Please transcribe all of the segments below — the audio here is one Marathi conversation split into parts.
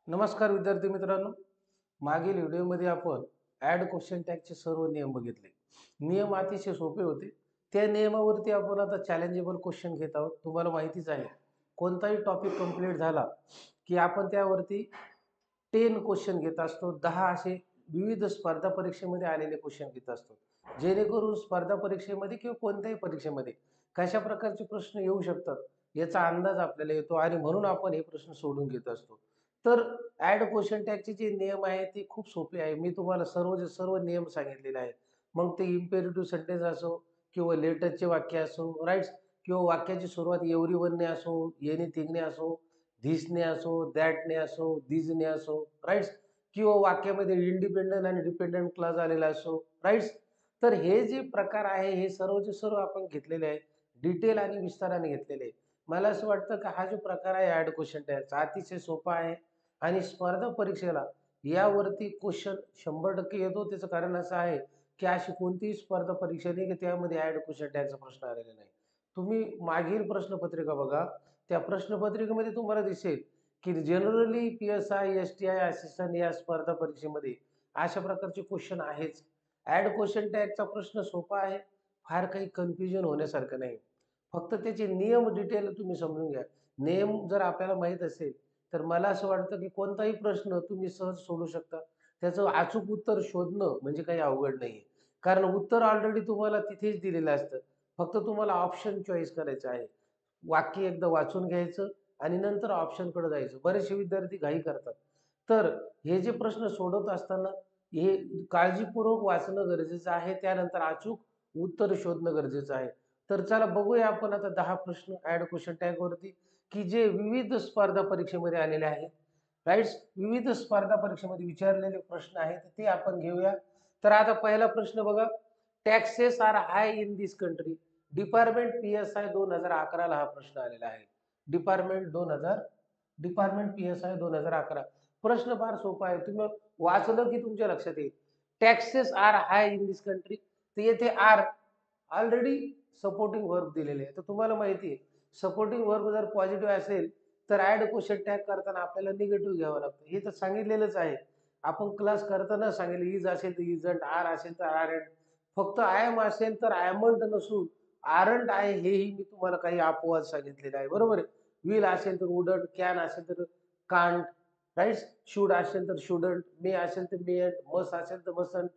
नमस्कार विद्यार्थी मित्रांनो. मागील व्हिडिओमध्ये आपण ॲड क्वेश्चन टॅगचे सर्व नियम बघितले. नियम अतिशय सोपे होते. त्या नियमावरती आपण आता चॅलेंजेबल क्वेश्चन घेत आहोत. तुम्हाला माहितीच आहे, कोणताही टॉपिक कंप्लीट झाला की आपण त्यावरती 10 क्वेश्चन घेत असतो. 10 असे विविध स्पर्धा परीक्षेमध्ये आलेले क्वेश्चन घेत असतो. जेणेकरून स्पर्धा परीक्षेमध्ये किंवा कोणत्याही परीक्षेमध्ये कशा प्रकारचे प्रश्न येऊ शकतात याचा अंदाज आपल्याला येतो आणि म्हणून आपण हे प्रश्न सोडून घेत असतो. तर ॲड क्वेश्चन टॅगचे जे नियम आहे ते खूप सोपे आहे. मी तुम्हाला सर्व नियम सांगितलेले आहेत. मग ते इम्पेरेटिव्ह सेंटेन्स असो किंवा लेटरचे वाक्य असो, राईट्स, किंवा वाक्याची सुरुवात एव्हरीवनने असो, एनिथिंगने असो, धिसने असो, दॅटने असो, दीजने असो, राईट्स, किंवा वाक्यामध्ये इंडिपेंडंट आणि डिपेंडंट क्लॉज आलेला असो, राईट्स. तर हे जे प्रकार आहे हे सर्वचे सर्व आपण घेतलेले आहे. डिटेल आणि विस्ताराने घेतलेले आहे. मला असं वाटतं की हा जो प्रकार आहे ॲड क्वेश्चन टॅगचा अतिशय सोपा आहे आणि स्पर्धा परीक्षेला यावरती क्वेश्चन 100% येतो. त्याचं कारण असं आहे की अशी कोणतीही स्पर्धा परीक्षा नाही की त्यामध्ये ॲड क्वेश्चन टॅगचा प्रश्न आलेला नाही. तुम्ही मागील प्रश्नपत्रिका बघा. त्या प्रश्नपत्रिकेमध्ये तुम्हाला दिसेल की जनरली पी-एस-आय, एस-टी-आय असिस्टंट या स्पर्धा परीक्षेमध्ये अशा प्रकारचे क्वेश्चन आहेच. ॲड क्वेश्चन टॅगचा प्रश्न सोपा आहे. फार काही कन्फ्युजन होण्यासारखं नाही. फक्त त्याचे नियम डिटेल तुम्ही समजून घ्या. नियम जर आपल्याला माहीत असेल, तर मला असं वाटतं की कोणताही प्रश्न तुम्ही सहज सोडवू शकता. त्याचं अचूक उत्तर शोधणं म्हणजे काही अवघड नाहीये. कारण उत्तर ऑलरेडी तुम्हाला तिथेच दिलेलं असतं. फक्त तुम्हाला ऑप्शन चॉईस करायचं आहे. वाक्य एकदा वाचून घ्यायचं आणि नंतर ऑप्शनकडे जायचं. बरेचसे विद्यार्थी घाई करतात. तर हे जे प्रश्न सोडवत असताना हे काळजीपूर्वक वाचणं गरजेचं आहे. त्यानंतर अचूक उत्तर शोधणं गरजेचं आहे. तर चला बघूया आपण आता 10 प्रश्न ॲड क्वेश्चन टॅगवरती, की जे विविध स्पर्धा परीक्षेमध्ये आलेले आहेत. राईट्स, विविध स्पर्धा परीक्षेमध्ये विचारलेले प्रश्न आहेत ते आपण घेऊया. तर आता पहिला प्रश्न बघा. Taxes are high in this country. Department PSI 2011 ला हा प्रश्न आलेला आहे. Department PSI 2011. प्रश्न फार सोपा आहे. तुम्ही वाचलं की तुमच्या लक्षात येईल. Taxes are high in this country. तर येथे आर ऑलरेडी सपोर्टिंग वर्ब दिलेले आहे. तर तुम्हाला माहिती आहे, सपोर्टिंग वर्ब जर पॉझिटिव्ह असेल तर ॲड क्वेश्चन टॅग करताना आपल्याला निगेटिव्ह घ्यावं लागतं. हे तर सांगितलेलंच आहे. आपण क्लास करताना सांगितलं इज असेल तर इजंट, आर असेल तर आरंट. फक्त आय एम असेल तर आयमंट नसून आरंट आहे हेही मी तुम्हाला काही अपवाद सांगितलेले आहे. बरोबर आहे. विल असेल तर वुडंट, कॅन असेल तर कांट, राईट, शुड असेल तर शुडंट, मे असेल तर मेंट, मस्ट असेल तर मसंट.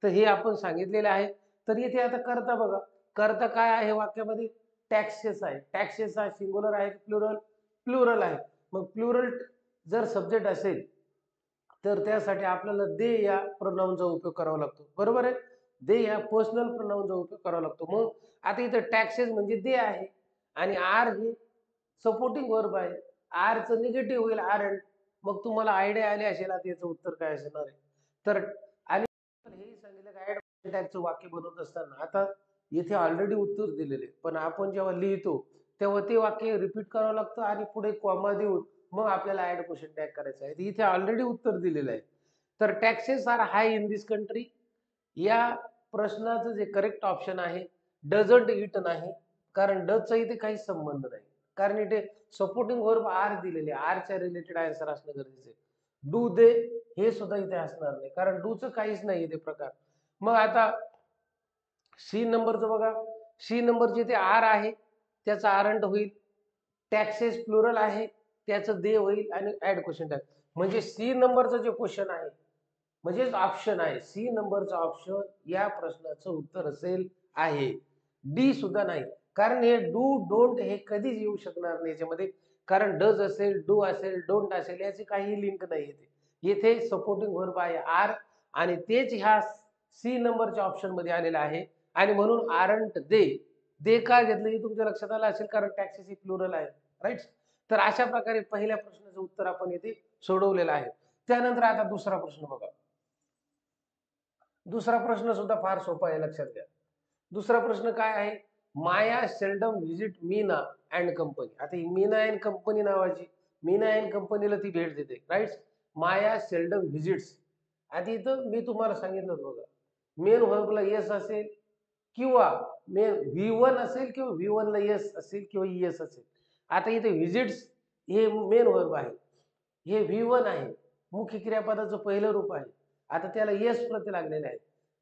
तर हे आपण सांगितलेलं आहे. तर इथे आता करता बघा. करता काय आहे वाक्यामध्ये? टॅक्सेस आहे. टॅक्सेस हा सिंग्युलर आहे प्लुरल? प्लुरल आहे. मग प्लुरल जर सब्जेक्ट असेल तर त्यासाठी आपल्याला दे या प्रोनाउनचा उपयोग करावा लागतो. बरोबर आहे. दे या पर्सनल प्रोनाउनचा उपयोग करावा लागतो. मग आता इथं टॅक्सेस म्हणजे दे आहे आणि आर हे सपोर्टिंग वर्ब आहे. आरचं निगेटिव्ह होईल आरंट. मग तुम्हाला आयडिया आली असेल आता याचं उत्तर काय असणार आहे. तर आणि हेही सांगितलं की ऍड टॅगचं वाक्य बनवत असताना आता इथे ऑलरेडी उत्तर दिलेले पण आपण जेव्हा लिहितो तेव्हा ते वाक्य रिपीट करावं लागतं आणि पुढे कॉमा देऊन मग आपल्याला ऍड क्वेश्चन टॅग करायचं आहे. इथे ऑलरेडी उत्तर दिलेलं आहे. तर taxes are high in this country या प्रश्नाचं जे करेक्ट ऑप्शन आहे डझंट इट नाही. कारण डचा इथे काही संबंध नाही. कारण इथे सपोर्टिंग वर्ब आर दिलेले आरच्या रिलेटेड आन्सर असणं गरजेचं आहे. डू दे हे सुद्धा इथे असणार नाही कारण डूचं काहीच नाही इथे प्रकार. मग आता सी नंबरचं बघा. सी नंबर जिथे आर आहे त्याचा आरंट होईल. टॅक्सेस प्लुरल आहे त्याचं दे होईल आणि ऍड क्वेश्चन टॅग. म्हणजे सी नंबरचं जे क्वेश्चन आहे म्हणजेच ऑप्शन आहे सी नंबरचा ऑप्शन या प्रश्नाचं उत्तर असेल आहे. डी सुद्धा नाही. कारण हे डू डोंट हे कधीच येऊ शकणार नाही याच्यामध्ये. कारण डज असेल, डू असेल, डोंट असेल याची काही लिंक नाही येते. येथे सपोर्टिंग वर्ब आहे आर आणि तेच ह्या सी नंबरच्या ऑप्शन मध्ये आलेलं आहे आणि म्हणून आरंट दे. दे का घेतलं हे तुमच्या लक्षात आलं असेल कारण टॅक्सेस ही प्लुरल आहे. राईट. तर अशा प्रकारे पहिल्या प्रश्नाचं उत्तर आपण येथे सोडवलेलं आहे. त्यानंतर आता दुसरा प्रश्न बघा. दुसरा प्रश्न सुद्धा फार सोपा आहे लक्षात घ्या. दुसरा प्रश्न काय आहे? Maya seldom visit Meena and company. आता ही मीना अँड कंपनी नावाची मीना अँड कंपनीला ती भेट देते. राईट. माया सेल्डम व्हिजिट्स. आधी इथं मी तुम्हाला सांगितलं होतं बघा. मेन व्हर्बला येस असेल किंवा मेन V1 असेल किंवा V1 ला येस असेल किंवा येस असेल. आता इथे व्हिजिट्स हे मेन व्हर्ब आहे. हे V1 आहे, मुख्य क्रियापदाचं पहिलं रूप आहे. आता त्याला येस प्रत्यय लागलेले आहे.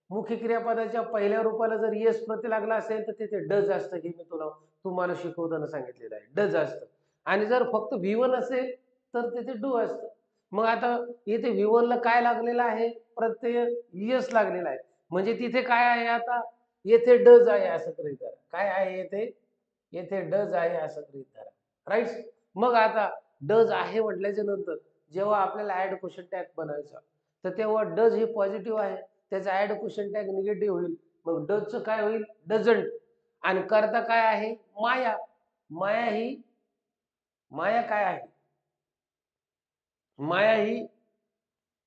मुख्य क्रियापदाच्या पहिल्या रूपाला जर येस प्रत्यय लागला असेल तर तिथे डज असतं, हे मी तुम्हाला शिकवताना सांगितलेलं आहे. डज असतं. आणि जर फक्त V1 असेल तर तिथे डू असतं. मग आता इथे V1 ला काय लागलेलं आहे? प्रत्यय येस लागलेला आहे. म्हणजे तिथे काय आहे आता? येथे डज आहे असं गृहीत धरा. काय आहे येथे? येथे डज आहे असं गृहीत धरा. राईट? मग आता डज आहे म्हटल्याच्या नंतर जेव्हा आपल्याला ऍड क्वेश्चन टॅग बनायचा तर तेव्हा डज हे पॉझिटिव्ह आहे, त्याचा ऍड क्वेश्चन टॅग निगेटिव्ह होईल. मग डजचं काय होईल? डझंट. आणि करता काय आहे? माया. माया काय आहे? माया ही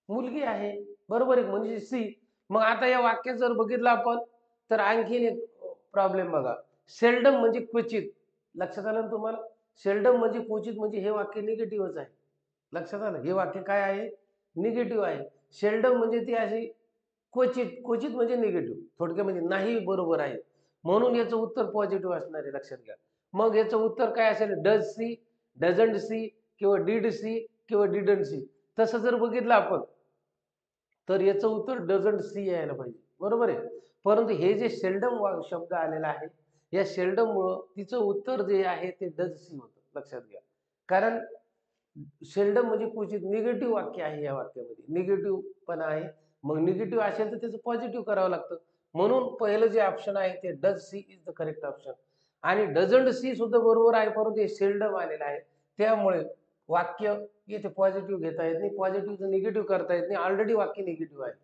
मुलगी आहे. बरोबर आहे, म्हणजे सी. मग आता या वाक्यात जर बघितलं आपण तर आणखीन एक प्रॉब्लेम बघा. सेल्डम म्हणजे क्वचित. लक्षात आलं ना तुम्हाला? सेल्डम म्हणजे क्वचित, म्हणजे हे वाक्य निगेटिव्हच आहे. लक्षात आलं? हे वाक्य काय आहे? निगेटिव्ह आहे. सेल्डम म्हणजे ती अशी क्वचित. क्वचित म्हणजे निगेटिव्ह. थोडक्यामध्ये नाही बरोबर आहे. म्हणून याचं उत्तर पॉझिटिव्ह असणार आहे, लक्षात घ्या. मग याचं उत्तर काय असेल? डज सी, डझंट सी किंवा डिड सी किंवा डिडंट सी. तसं जर बघितलं आपण तर याचं उत्तर डझंट सी यायला पाहिजे. बरोबर आहे. परंतु हे जे सेल्डम शब्द आलेला आहे, या सेल्डम मुळे तिचं उत्तर जे आहे ते डज सी होतं. लक्षात घ्या. कारण सेल्डम म्हणजे क्वचित निगेटिव्ह वाक्य आहे. या वाक्यामध्ये निगेटिव्ह पण आहे. मग निगेटिव्ह असेल तर त्याचं पॉझिटिव्ह करावं लागतं. म्हणून पहिलं जे ऑप्शन आहे ते does she is the correct option. आणि डझंट सी सुद्धा बरोबर आहे, परंतु हे सेल्डम आलेलं आहे. त्यामुळे वाक्य इथे पॉझिटिव्ह घेता येत नाही, पॉझिटिव्ह निगेटिव्ह करता येत नाही. ऑलरेडी वाक्य निगेटिव्ह आहे.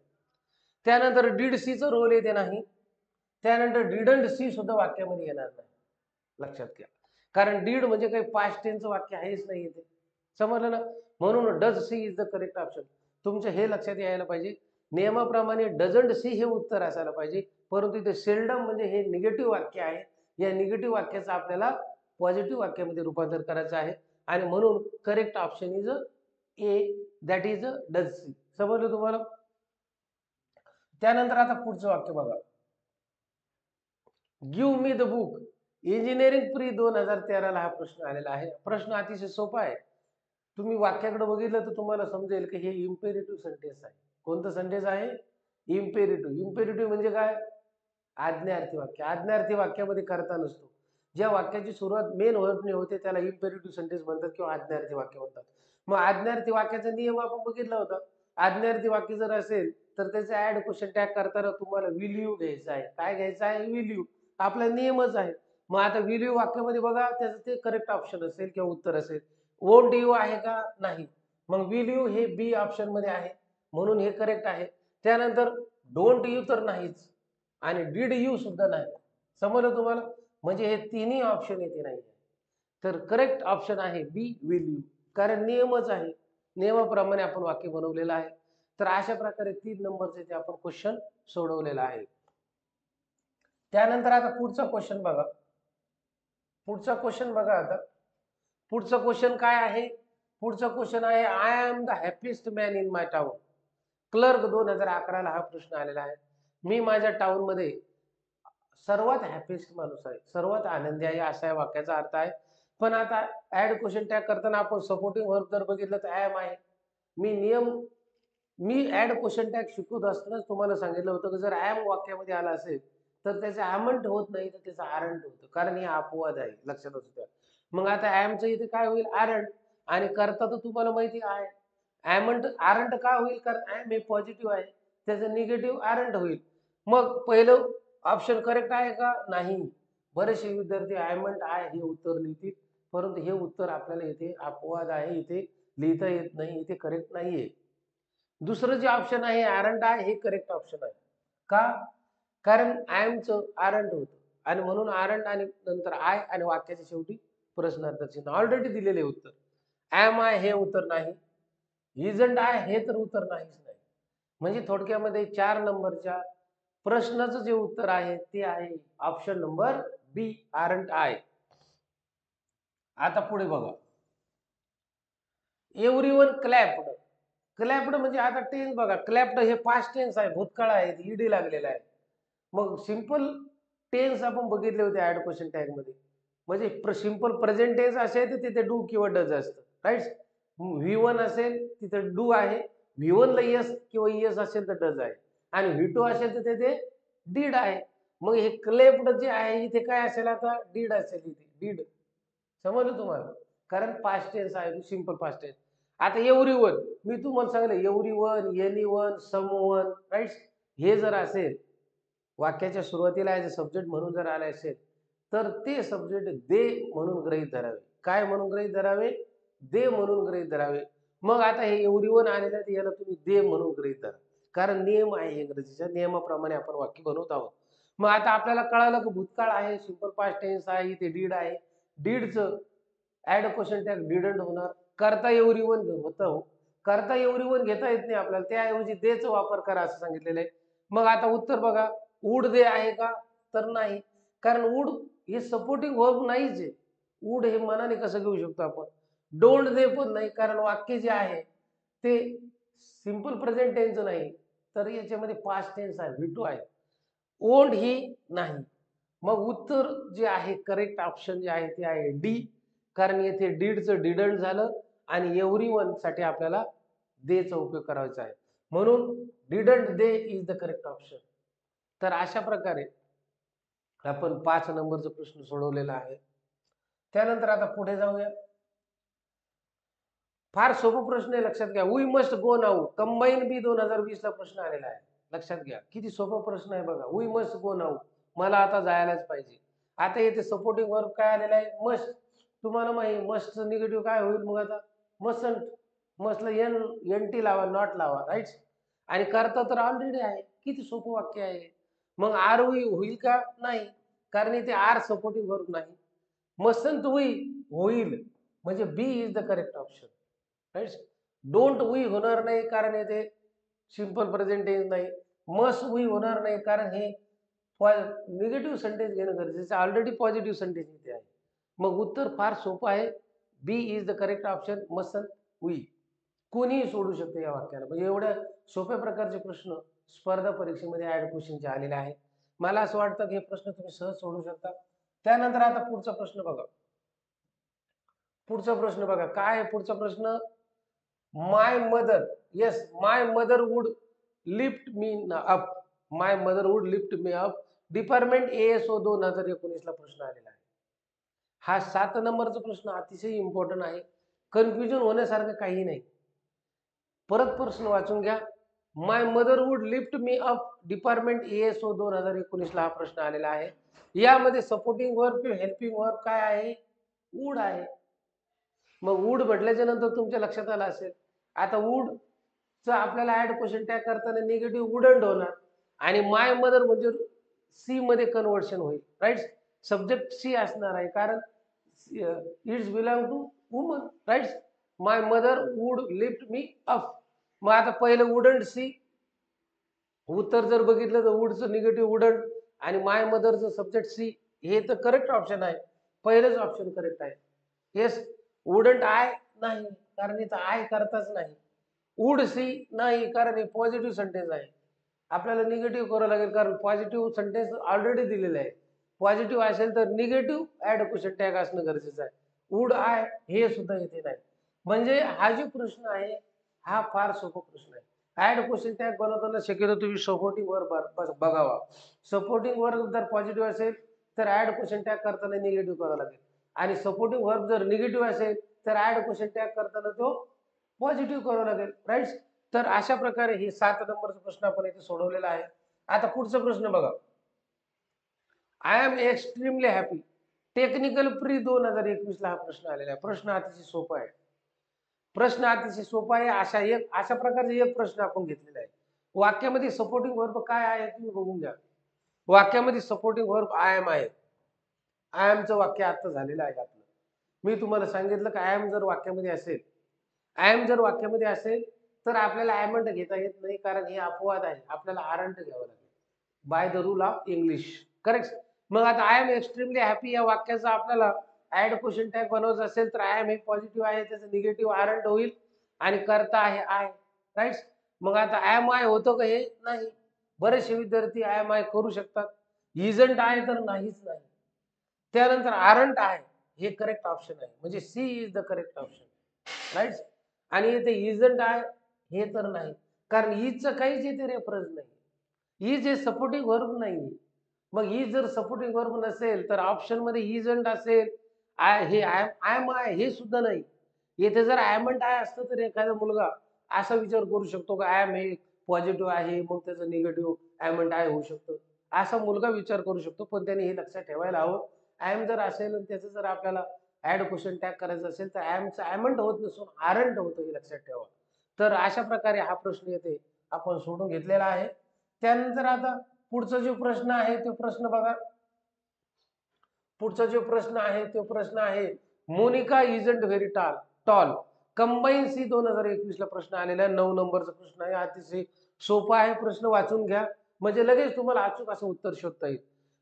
त्यानंतर डीड सीचं रोल येते नाही. त्यानंतर डिडंट सी सुद्धा वाक्यामध्ये येणार नाही. लक्षात घ्या. कारण डीड म्हणजे काही पास्ट टेन्सचं वाक्य आहेच नाही इथे. समजलं ना? म्हणून does she is the correct option. तुमच्या हे लक्षात यायला पाहिजे. नियमाप्रमाणे डझंट सी हे उत्तर असायला पाहिजे, परंतु इथे सेल्डम म्हणजे हे निगेटिव्ह वाक्य आहे. या निगेटिव्ह वाक्याचं आपल्याला पॉझिटिव्ह वाक्यामध्ये रूपांतर करायचं आहे. आणि म्हणून correct option is a, that is does she. समजलं तुम्हाला? त्यानंतर आता पुढचं वाक्य बघा. Give me the book. Engineering pre 2013 ला हा प्रश्न आलेला आहे. प्रश्न अतिशय सोपा आहे. तुम्ही वाक्याकडे बघितलं तर तुम्हाला समजेल की हे इम्पेरेटिव्ह सेंटेन्स आहे. कोणतं सेंटेन्स आहे? इम्पेरेटिव्ह. इम्पेरेटिव्ह म्हणजे काय? आज्ञार्थी वाक्य. आज्ञार्थी वाक्यामध्ये कर्ता नसतो. ज्या वाक्याची सुरुवात मेन वर्बने होते त्याला इम्पेरेटिव्ह सेंटेन्स म्हणतात किंवा आज्ञार्थी वाक्य म्हणतात. मग आज्ञार्थी वाक्याचा नियम आपण बघितला होता. आज्ञार्थी वाक्य जर असेल तर त्याचा ऍड क्वेश्चन टॅग करताना तुम्हाला विल यू घ्यायचा आहे. काय घ्यायचं आहे? Will you. आपला नियमच आहे. मग आता विल यू वाक्यामध्ये बघा त्याचं ते करेक्ट ऑप्शन असेल किंवा उत्तर असेल. वोंट यू आहे का? नाही. मग विल यू हे बी ऑप्शन मध्ये आहे, म्हणून हे करेक्ट आहे. त्यानंतर डोंट यू तर नाहीच आणि डिड यू सुद्धा नाही. समजलं तुम्हाला? म्हणजे हे तिन्ही ऑप्शन येते नाही. तर करेक्ट ऑप्शन आहे बी, विल यू. कारण नियमच आहे. नियमाप्रमाणे आपण वाक्य बनवलेलं आहे. तर अशा प्रकारे 3 नंबरचे ते आपण क्वेश्चन सोडवलेला आहे. त्यानंतर आता पुढचा क्वेश्चन बघा. पुढचा क्वेश्चन बघा आता. पुढचा क्वेश्चन काय आहे? पुढचा क्वेश्चन आहे I am the happiest man in my town. Clerk 2011 ला हा प्रश्न आलेला आहे. मी माझ्या टाउन मध्ये सर्वात हॅपीएस्ट माणूस आहे, सर्वात आनंदी आहे, असा या वाक्याचा अर्थ आहे. पण आता ऍड क्वेश्चन टॅग करताना आपण सपोर्टिंग वर्ब जर बघितलं तर ऍम आहे. मी ऍड क्वेश्चन टॅग शिकवत असतानाच तुम्हाला सांगितलं होतं की जर ऍम वाक्यामध्ये आला असेल तर त्याचं ॲमंट होत नाही, तर त्याचं आरंट होतं, कारण हे अपवाद आहे. लक्षात असू द्या. मग आता ॲमचं इथे काय होईल? आरंट. आणि करता तर तुम्हाला माहिती आहे. ॲमंट आरंट का होईल? कारण ॲम हे पॉझिटिव्ह आहे, त्याचं निगेटिव्ह आरंट होईल. मग पहिलं ऑप्शन करेक्ट आहे का? नाही. बरेचसे विद्यार्थी ॲमंट आहे हे उत्तर लिहितील, परंतु हे उत्तर आपल्याला इथे अपवाद आहे, इथे लिहिता येत नाही, इथे करेक्ट नाहीये. दुसरं जे ऑप्शन आहे आरंट आहे हे करेक्ट ऑप्शन आहे. का? कारण ॲमचं आरंट होतं आणि म्हणून आरंट आणि नंतर आय आणि वाक्याच्या शेवटी प्रश्नार्थक चिन्ह ऑलरेडी दिलेले उत्तर. ॲम आय हे उत्तर नाही. इजंट आय हे तर उत्तर नाहीच नाही. म्हणजे थोडक्यामध्ये 4 नंबरच्या प्रश्नाचं जे उत्तर आहे ते आहे option number B, aren't I. आता पुढे बघा. एव्हरीवन क्लॅप्ड. क्लॅप्ड म्हणजे आता टेन्स बघा. क्लॅप्ड हे पास्ट टेन्स आहे, भूतकाळ आहे, ईडी लागलेला आहे. मग सिंपल टेन्स आपण बघितले होते ऍड क्वेश्चन टॅग मध्ये. म्हणजे सिंपल प्रेझेंट टेन्स असेल तर तिथे डू किंवा डज असतं, राईट? V1 असेल तिथे डू आहे, V1 ला यस किंवा यस असेल तर डज आहे आणि V2 असेल तर तिथे डीड आहे. मग हे क्लेप्ड जे आहे इथे काय असेल आता डीड असेल इथे डीड. समजलं तुम्हाला? कारण पास्ट टेन्स आहे सिंपल पास्ट टेन्स. आता एव्हरीवन मी तुम्हाला सांगितलं एव्हरीवन, एनीवन, समवन राईट हे जर असेल वाक्याच्या सुरुवातीला ॲज अ सब्जेक्ट म्हणून जर आले असेल तर ते सब्जेक्ट दे म्हणून गृहीत धरावे. काय म्हणून गृहीत धरावे? दे म्हणून गृहीत धरावे. मग आता हे एव्हरीवन आलेलं आहे याला तुम्ही दे म्हणून गृहीत धरा. कारण नियम आहे इंग्रजीच्या नियमाप्रमाणे आपण वाक्य बनवत आहोत. मग आता आपल्याला कळालं की भूतकाळ आहे, सिंपल पास्ट टेन्स आहे, इथे डीड आहे. डीडचं ऍड क्वेश्चन टॅग डिडंट होणार. करता एव्हरीवन होतं. करता एव्हरीवन घेता येत नाही आपल्याला. त्याऐवजी देचा वापर करा असं सांगितलेलं आहे. मग आता उत्तर बघा. वुड दे आहे का? तर नाही. कारण वुड हे सपोर्टिंग वर्ब नाहीच आहे. वुड हे मनाने कसं घेऊ शकतो आपण? डोंट दे पण नाही कारण वाक्य जे आहे ते सिंपल प्रेझेंट टेन्स नाही तर याच्यामध्ये पास्ट टेन्स आहे V2 आहे. ओंड ही नाही. मग उत्तर जे आहे करेक्ट ऑप्शन जे आहे ते आहे डी. कारण येथे डीडचं डिडंट झालं आणि एव्हरीवन साठी आपल्याला देचा उपयोग करायचा आहे. म्हणून didn't they is the correct option. तर अशा प्रकारे आपण 5 नंबरचा प्रश्न सोडवलेला आहे. त्यानंतर आता पुढे जाऊया. फार सोपा प्रश्न आहे लक्षात घ्या. We must go now combine B 2020 ला प्रश्न आलेला आहे. लक्षात घ्या किती सोपा प्रश्न आहे बघा. वी मस्ट गो नाऊ मला आता जायलाच पाहिजे. आता येथे सपोर्टिंग वर्ब काय आलेला आहे? मस्ट. तुम्हाला माहिती मस्टचं निगेटिव्ह काय होईल मग आता? मस्टंट. मस्टला एन टी लावा नॉट लावा राईट. आणि करता तर ऑलरेडी आहे. किती सोपं वाक्य आहे. मग आर वी होईल का? नाही कारण इथे आर सपोर्टिंग वर्ब नाही. मस्टंट वी होईल म्हणजे B is the correct option right. Don't we होणार नाही कारण येथे सिंपल प्रेझेंट टेन्स नाही. मस्ट वी होणार नाही कारण हे निगेटिव्ह सेंटेन्स घेणं गरजेचं आहे. ऑलरेडी पॉझिटिव्ह सेंटेन्स इथे आहे. मग उत्तर फार सोपं आहे. B is the correct option must we. कोणीही सोडू शकते या वाक्याला. म्हणजे एवढ्या सोप्या प्रकारचे प्रश्न स्पर्धा परीक्षेमध्ये ऍड क्वेश्चनचे आलेले आहे. मला असं वाटतं की हे प्रश्न तुम्ही सहज सोडू शकता. त्यानंतर आता पुढचा प्रश्न बघा. पुढचा प्रश्न बघा काय आहे पुढचा प्रश्न. My mother yes my mother would lift me up. My mother would lift me up. Department ASO 2019 ला प्रश्न आलेला आहे. हा 7 नंबरचा प्रश्न अतिशय इम्पॉर्टंट आहे. कन्फ्युजन होण्यासारखं काही नाही. परत प्रश्न वाचून घ्या. My mother would lift me up department ASO 2019 ला हा प्रश्न आलेला आहे. यामध्ये सपोर्टिंग वर्ब किंवा हेल्पिंग वर्ब काय आहे? वुड आहे. मग वुड म्हटल्याच्या नंतर तुमच्या लक्षात आलं असेल आता वुड च आपल्याला ऍड क्वेश्चन टॅग करताना निगेटिव्ह वुडंट होणार आणि माय मदर म्हणजे सी मध्ये कन्व्हर्शन होईल राईट. सब्जेक्ट सी असणार आहे कारण it's belong to woman right. My mother would lift me up. मग आता पहिलं वुडंट सी. उत्तर जर बघितलं तर वुडचं निगेटिव्ह वुडंट आणि माय मदरचं सब्जेक्ट सी. हे तर करेक्ट ऑप्शन आहे. पहिलंच ऑप्शन करेक्ट आहे. येस वुडंट आय नाही कारण इथं आय करताच नाही. वुड सी नाही कारण हे पॉझिटिव्ह सेंटेन्स आहे. आपल्याला निगेटिव्ह करावं लागेल कारण पॉझिटिव्ह सेंटेन्स ऑलरेडी दिलेलं आहे. पॉझिटिव्ह असेल तर निगेटिव्ह ऍड क्वेश्चन टॅग असणं गरजेचं आहे. वुड आय हे सुद्धा इथे नाही. म्हणजे हा जो प्रश्न आहे हा फार सोपा प्रश्न आहे. ऍड क्वेश्चन टॅग बनवताना शक्यतो तुम्ही सपोर्टिंग वर्ब बघावा. सपोर्टिंग वर्ब जर पॉझिटिव्ह असेल तर ऍड क्वेश्चन टॅग करताना निगेटिव्ह करावं लागेल आणि सपोर्टिंग वर्ब जर निगेटिव्ह असेल तर ऍड क्वेश्चन टॅग करताना तो पॉझिटिव्ह करावं लागेल राईट. तर अशा प्रकारे हे 7 नंबरचा प्रश्न आपण इथे सोडवलेला आहे. आता पुढचा प्रश्न बघा. I am extremely happy. Technical pre 2021 ला हा प्रश्न आलेला आहे. प्रश्न अतिशय सोपा आहे. प्रश्न अतिशय सोपा आहे. अशा प्रकारचा एक प्रश्न आपण घेतलेला आहे. वाक्यामध्ये सपोर्टिंग वर्ब काय आहे तुम्ही बघून घ्या. वाक्यामध्ये सपोर्टिंग वर्ब आय एम आहे. आय एमचं वाक्य आता झालेलं आहे आपलं. मी तुम्हाला सांगितलं की आय एम जर वाक्यामध्ये असेल आय एम जर वाक्यामध्ये असेल तर आपल्याला ॲमंड घेता येत नाही कारण हे अपवाद आहे. आपल्याला आरंट घ्यावं लागेल by the rule of English correct. मग आता आय एम एक्स्ट्रीमली हॅपी या वाक्याचा आपल्याला ऍड क्वेश्चन टॅग बनवायचं असेल तर आय एम हे पॉझिटिव्ह आहे त्याचं निगेटिव्ह आरंट होईल आणि करता आहे आय राईट. मग आता आय एम आय होतं का हे नाही. बरेचसे विद्यार्थी आय एम आय करू शकतात. इजंट आहे तर नाहीच नाही. त्यानंतर आरंट आहे हे करेक्ट ऑप्शन आहे म्हणजे C is the correct option right. आणि इथे इजंट आहे हे तर नाही, कारण इजचं काहीच इथे रेफरन्स नाही. इज हे सपोर्टिंग वर्ब नाही. मग इज जर सपोर्टिंग वर्ब नसेल तर ऑप्शन मध्ये इजंट असेल, हे आय एम आय हे सुद्धा नाही. येथे जर ॲमंट आय असतं तर एखादा मुलगा असा विचार करू शकतो का ॲम हे पॉझिटिव्ह आहे, मग त्याचं निगेटिव्ह ॲमंट आय होऊ शकतं, असा मुलगा विचार करू शकतो. पण त्याने हे लक्षात ठेवायला हवं, ॲम जर असेल आणि त्याचं जर आपल्याला ऍड क्वेश्चन टॅग करायचं असेल तर ॲमचं ॲमंट होत नसून आरंट होतं, हे लक्षात ठेवा. तर अशा प्रकारे हा प्रश्न येथे आपण सोडून घेतलेला आहे. त्यानंतर आता पुढचा जो प्रश्न आहे तो प्रश्न बघा. पुढचा जो प्रश्न आहे तो प्रश्न आहे Monica isn't very tall combine C 2021 ला प्रश्न आलेला आहे. 9 नंबरचा प्रश्न आहे. अतिशय सोपा आहे. प्रश्न वाचून घ्या म्हणजे लगेच तुम्हाला अचूक असं उत्तर शोधता येईल.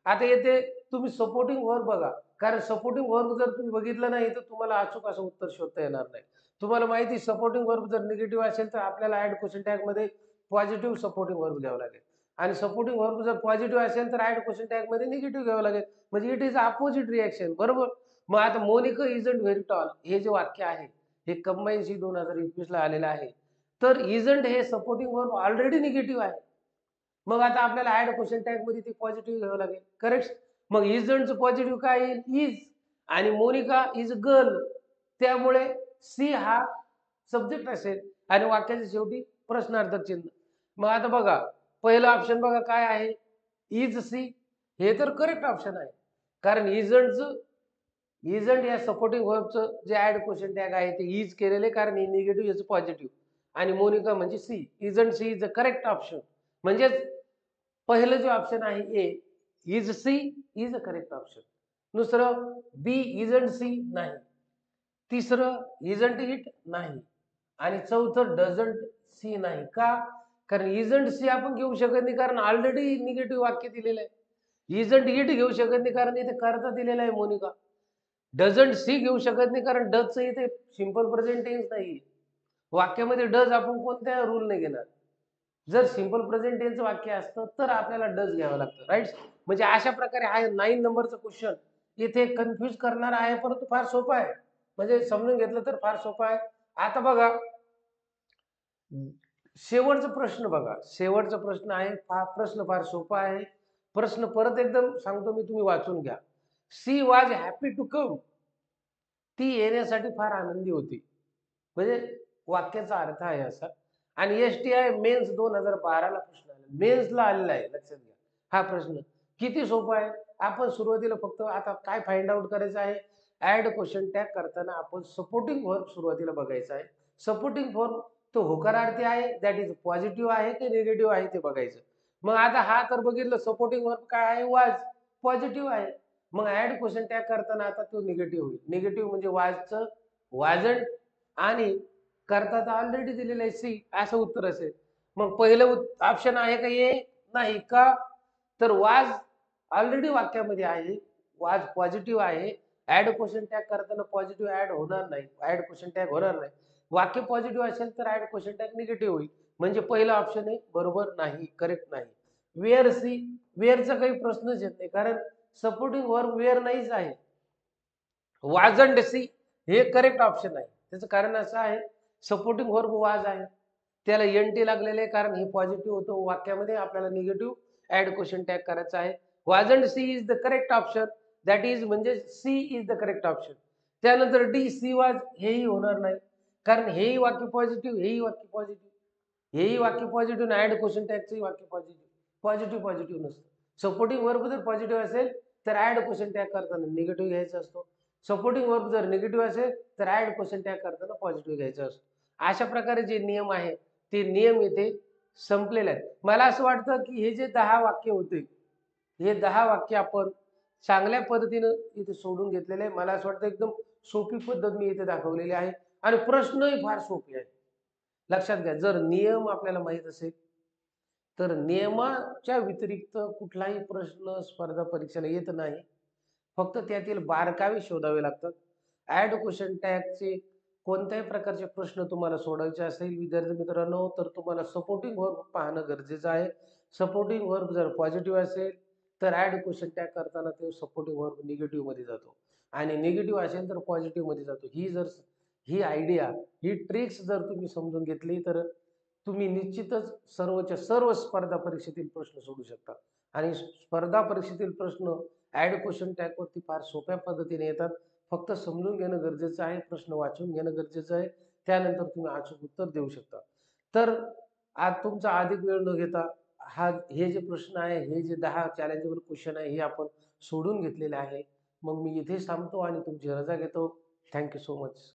आता येथे तुम्ही सपोर्टिंग वर्ब बघा, कारण सपोर्टिंग वर्ब जर तुम्ही बघितलं नाही तर तुम्हाला अचूक असं उत्तर शोधता येणार नाही. तुम्हाला माहिती सपोर्टिंग वर्ब जर निगेटिव्ह असेल तर आपल्याला ऍड क्वेश्चन टॅग मध्ये पॉझिटिव्ह सपोर्टिंग वर्ब घ्यावं लागेल, आणि सपोर्टिंग वर्ब जर पॉझिटिव्ह असेल तर ऍड क्वेश्चन टॅग मध्ये निगेटिव्ह घ्यावं लागेल. म्हणजे इट इज अपोजिट रिएक्शन, बरोबर. मग आता मोनिका इजंट व्हेरी टॉल हे जे वाक्य आहे हे कंबाईन सी 2021 ला आलेलं आहे. तर इजंट हे सपोर्टिंग वर्ब ऑलरेडी निगेटिव्ह आहे. मग आता आपल्याला ऍड क्वेश्चन टॅग मध्ये ते पॉझिटिव्ह घ्यावं लागेल, करेक्ट. मग इजंटचं पॉझिटिव्ह काय येईल, इज, आणि मोनिका इज गर्ल, त्यामुळे सी हा सब्जेक्ट असेल आणि वाक्याच्या शेवटी प्रश्नार्थक चिन्ह. मग आता बघा पहिलं ऑप्शन बघा काय आहे, इज सी, हे तर करेक्ट ऑप्शन आहे. कारण इजंट या सपोर्टिंग वर्बचं जे ऍड क्वेश्चन टॅग आहे ते इज केलेले, कारण हे निगेटिव्ह याचं पॉझिटिव्ह, आणि मोनिका म्हणजे C, isn't C is the correct option. म्हणजेच पहिलं जे ऑप्शन आहे A, is C is a correct option. दुसरं बी, इजंट सी नाही. तिसरं इजंट इट नाही. आणि चौथं डझंट सी नाही. का? कारण इजंट सी आपण घेऊ शकत नाही, कारण ऑलरेडी निगेटिव्ह वाक्य दिलेलं आहे. इजंट इट घेऊ शकत नाही कारण इथे करता दिलेला आहे मोनिका. डझंट सी घेऊ शकत नाही कारण डजचं इथे सिंपल प्रेझेंट टेन्स नाही. वाक्यामध्ये डज आपण कोणत्या रूल नाही घेणार. जर सिंपल प्रेझेंट टेन्स वाक्य असतं तर आपल्याला डज घ्यावं लागतं, राईट. म्हणजे अशा प्रकारे हा 9 नंबरचा क्वेश्चन इथे कन्फ्युज करणार आहे, परंतु फार सोपा आहे. म्हणजे समजून घेतलं तर फार सोपा आहे. आता बघा शेवटचा प्रश्न बघा. शेवटचा प्रश्न आहे, हा प्रश्न फार सोपा आहे. प्रश्न परत एकदम सांगतो मी, तुम्ही वाचून घ्या. She was happy to come, ती येण्यासाठी फार आनंदी होती. म्हणजे वाक्याचा अर्थ आहे असा. आणि एसटीआय मेन्स 2012 ला प्रश्न आला, मेन्सला आलेला आहे, लक्षात घ्या. हा प्रश्न किती सोपा आहे. आपण सुरुवातीला फक्त आता काय फाइंड आउट करायचं आहे, ऍड क्वेश्चन टॅग करताना आपण सपोर्टिंग वर्ब सुरुवातीला बघायचं आहे. सपोर्टिंग वर्ब तो होकारार्थी आहे, दॅट इज पॉझिटिव्ह आहे की निगेटिव्ह आहे ते बघायचं. मग आता हा तर बघितलं सपोर्टिंग वर्ब काय आहे, वाज, पॉझिटिव्ह आहे. मग ऍड क्वेश्चन टॅग करताना आता तो निगेटिव्ह होईल. निगेटिव्ह म्हणजे वाजचं वाजंट, आणि करता तर ऑलरेडी दिलेलं आहे सी, असं उत्तर असेल. मग पहिलं ऑप्शन आहे का ए, नाही. का? तर वाज ऑलरेडी वाक्यामध्ये आहे, वाज पॉझिटिव्ह आहे. ऍड क्वेश्चन टॅग करताना पॉझिटिव्ह ऍड होणार नाही, ऍड क्वेश्चन टॅग होणार नाही. वाक्य पॉझिटिव्ह असेल तर ऍड क्वेश्चन टॅग निगेटिव्ह होईल. म्हणजे पहिलं ऑप्शन आहे बरोबर नाही, करेक्ट नाही. वेअर सी, वेअरचा काही प्रश्नच येत नाही, कारण सपोर्टिंग वर्ब वेअर नाहीच आहे. वाजंट सी हे करेक्ट ऑप्शन आहे. त्याचं कारण असं आहे, सपोर्टिंग वर्ब वाज आहे, त्याला एनटी लागलेले आहे, कारण हे पॉझिटिव्ह होतं वाक्यामध्ये, आपल्याला निगेटिव्ह ऍड क्वेश्चन टॅग करायचा आहे. Wasn't C is the correct option, that is म्हणजे C is the correct option. त्यानंतर डी, सी वाज हेही होणार नाही, कारण हेही वाक्य पॉझिटिव्ह, हेही वाक्य पॉझिटिव्ह, हेही वाक्य पॉझिटिव्ह, ऍड क्वेश्चन टॅगचंही वाक्य पॉझिटिव्ह. पॉझिटिव्ह पॉझिटिव्ह नसतं. सपोर्टिंग वर्ब जर पॉझिटिव्ह असेल तर ऍड क्वेश्चन टॅग करताना निगेटिव्ह घ्यायचा असतो. सपोर्टिंग वर्ब जर निगेटिव्ह असेल तर ऍड क्वेश्चन टॅग करताना पॉझिटिव्ह घ्यायचा असतो. अशा प्रकारे जे नियम आहे ते नियम इथे संपलेले आहेत. मला असं वाटतं की हे जे 10 वाक्य होते, हे 10 वाक्य आपण चांगल्या पद्धतीनं इथे सोडून घेतलेले आहे. मला असं वाटतं एकदम सोपी पद्धत मी इथे दाखवलेली आहे, आणि प्रश्नही फार सोपे आहे. लक्षात घ्या, जर नियम आपल्याला माहित असेल तर नियमाच्या व्यतिरिक्त कुठलाही प्रश्न स्पर्धा परीक्षेला येत नाही. फक्त त्यातील बारकावे शोधावे लागतात. ऍड क्वेश्चन टॅगचे कोणत्याही प्रकारचे प्रश्न तुम्हाला सोडवायचे असेल विद्यार्थी मित्रांनो, तर तुम्हाला सपोर्टिंग वर्ब पाहणं गरजेचं आहे. सपोर्टिंग वर्ब जर पॉझिटिव्ह असेल तर ऍड क्वेश्चन टॅग करताना ते सपोर्टिंग वर्ब निगेटिव्ह मध्ये जातो, आणि निगेटिव्ह असेल तर पॉझिटिव्ह मध्ये जातो. ही जर ही आयडिया, ही ट्रिक्स जर तुम्ही समजून घेतली, तर तुम्ही निश्चितच सर्वच्या सर्व स्पर्धा परीक्षेतील प्रश्न सोडवू शकता. आणि स्पर्धा परीक्षेतील प्रश्न ॲड क्वेशन टॅगवरती फार सोप्या पद्धतीने येतात. फक्त समजून घेणं गरजेचं आहे, प्रश्न वाचून घेणं गरजेचं आहे. त्यानंतर तुम्ही अचूक उत्तर देऊ शकता. तर आज तुमचा अधिक वेळ न घेता हे जे प्रश्न आहे, हे जे 10 चॅलेंजेबल क्वेशन आहे, हे आपण सोडून घेतलेले आहे. मग मी इथेच थांबतो आणि तुमची रजा घेतो. Thank so much.